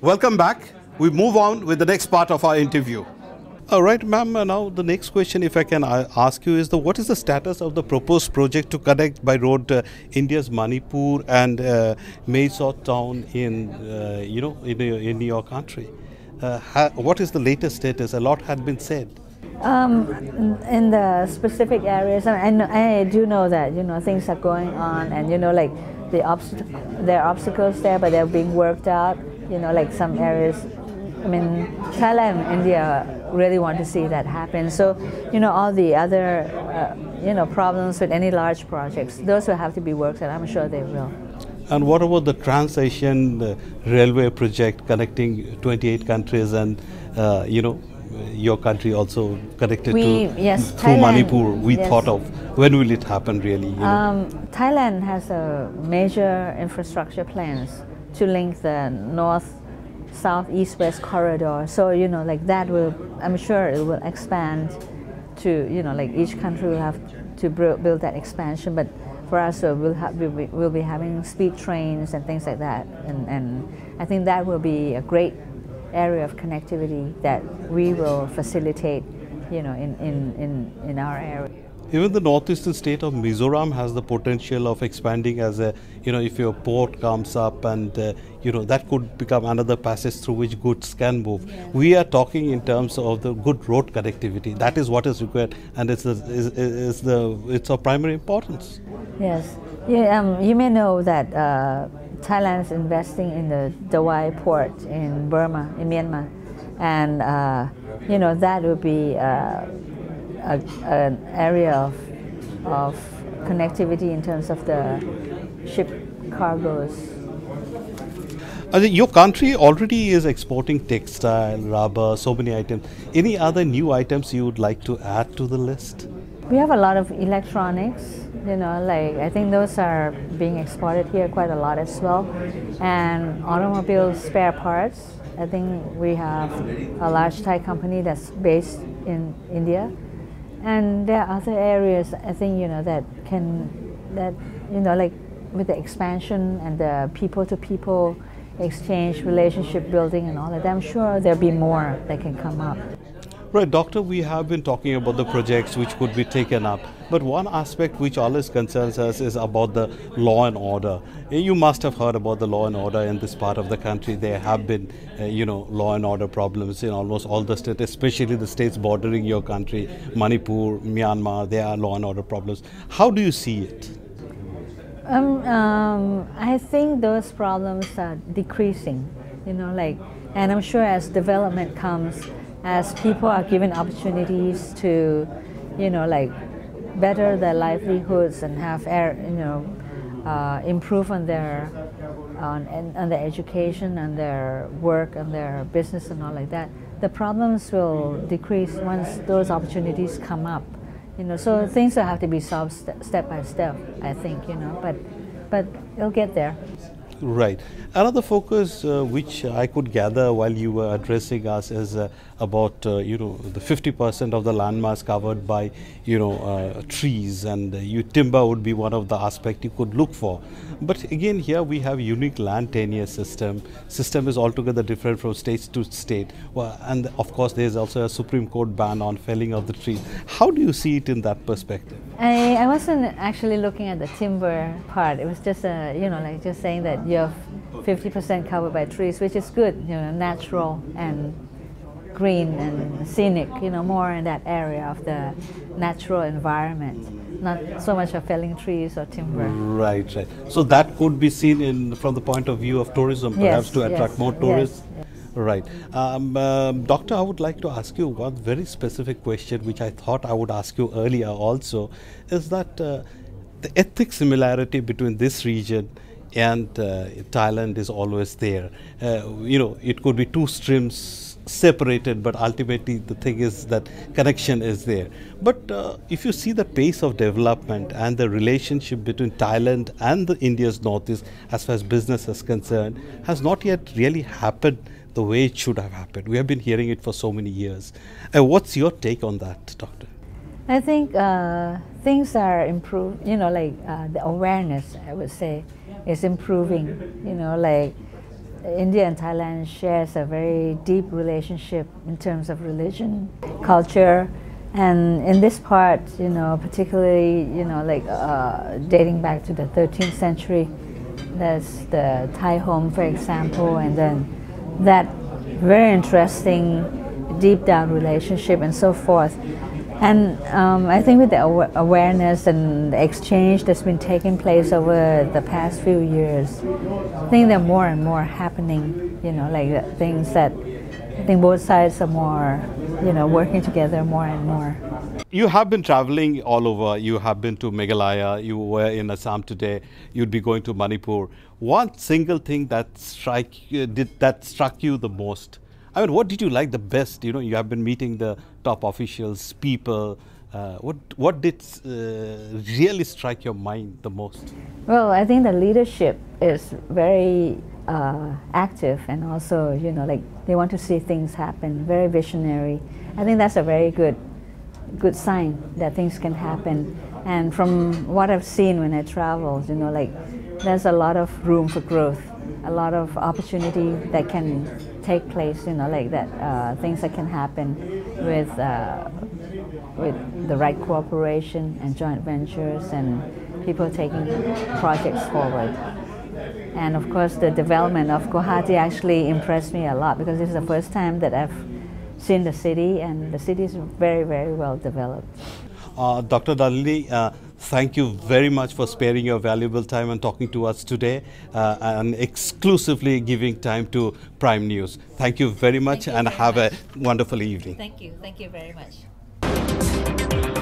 Welcome back. We move on with the next part of our interview. All right, ma'am. Now the next question, if I can ask you, is what is the status of the proposed project to connect by road India's Manipur and Mysore town in in your country? What is the latest status? A lot had been said. In the specific areas, I do know that things are going on, and like there are obstacles there, but they're being worked out. Like some areas. I mean, Thailand and India really want to see that happen. So, all the other, problems with any large projects, those will have to be worked out. I'm sure they will. And what about the Trans-Asian Railway project connecting 28 countries and, your country also connected through Manipur? We thought of when will it happen really? Thailand has a major infrastructure plans to link the north, south, east, west corridor. So like that will, I'm sure it will expand to like each country will have to build that expansion. But for us, we'll be having speed trains and things like that, and I think that will be a great area of connectivity that we will facilitate, in our area. Even the northeastern state of Mizoram has the potential of expanding as a, if your port comes up and, that could become another passage through which goods can move. We are talking in terms of the good road connectivity. That is what is required, and it's of primary importance. Yes. You may know that Thailand is investing in the Dawai port in Burma, in Myanmar, and that would be an area of connectivity in terms of the ship cargoes. Your country already is exporting textile, rubber, so many items. Any other new items you would like to add to the list? We have a lot of electronics, like I think those are being exported here quite a lot as well. And automobile spare parts, I think we have a large Thai company that's based in India. And there are other areas, I think, like with the expansion and the people-to-people exchange, relationship building and all of that, I'm sure there'll be more that can come up. Right, Doctor, we have been talking about the projects which could be taken up, but one aspect which always concerns us is about the law and order. You must have heard about the law and order in this part of the country. There have been, law and order problems in almost all the states, especially the states bordering your country, Manipur, Myanmar. There are law and order problems. How do you see it? I think those problems are decreasing, and I'm sure as development comes, as people are given opportunities to, better their livelihoods and have, improve on their education and their work and their business and all like that, the problems will decrease once those opportunities come up. So things will have to be solved step by step, I think, but it'll get there. Right. Another focus which I could gather while you were addressing us is about the 50% of the landmass covered by trees, and timber would be one of the aspects you could look for. But again, here we have unique land tenure system. System is altogether different from state to state. Well, and of course, there is also a Supreme Court ban on felling of the trees. How do you see it in that perspective? I wasn't actually looking at the timber part. It was just like just saying that you have 50% covered by trees, which is good, natural and green and scenic, more in that area of the natural environment, not so much of felling trees or timber. Right. So that could be seen from the point of view of tourism, perhaps, to attract more tourists. Yes. Right. Doctor, I would like to ask you one very specific question, which I thought I would ask you earlier also, is that the ethnic similarity between this region and Thailand is always there. It could be two streams separated, but ultimately the thing is that connection is there. But if you see the pace of development and the relationship between Thailand and India's northeast as far as business is concerned has not yet really happened the way it should have happened. We have been hearing it for so many years. What's your take on that, Doctor? I think things are improved, the awareness, I would say, is improving, India and Thailand shares a very deep relationship in terms of religion, culture, and in this part, particularly, dating back to the 13th century, there's the Thai home, for example, and then that very interesting, deep down relationship and so forth. And I think with the awareness and the exchange that's been taking place over the past few years, I think there are more and more happening, things that I think both sides are more, working together more and more. You have been traveling all over. You have been to Meghalaya. You were in Assam today. You'd be going to Manipur. One single thing that struck you the most? I mean, what did you like the best? You have been meeting the top officials, people. What did really strike your mind the most? Well, I think the leadership is very active, and also, they want to see things happen. Very visionary. I think that's a very good sign that things can happen. And from what I've seen when I travel, there's a lot of room for growth, a lot of opportunity that can take place, things that can happen with the right cooperation and joint ventures and people taking projects forward. And of course, the development of Guwahati actually impressed me a lot, because this is the first time that I've seen the city, and the city is very, very well developed. Dr. Nalinee, thank you very much for sparing your valuable time and talking to us today, and exclusively giving time to Prime News. Thank you very much, and have a wonderful evening. Thank you very much.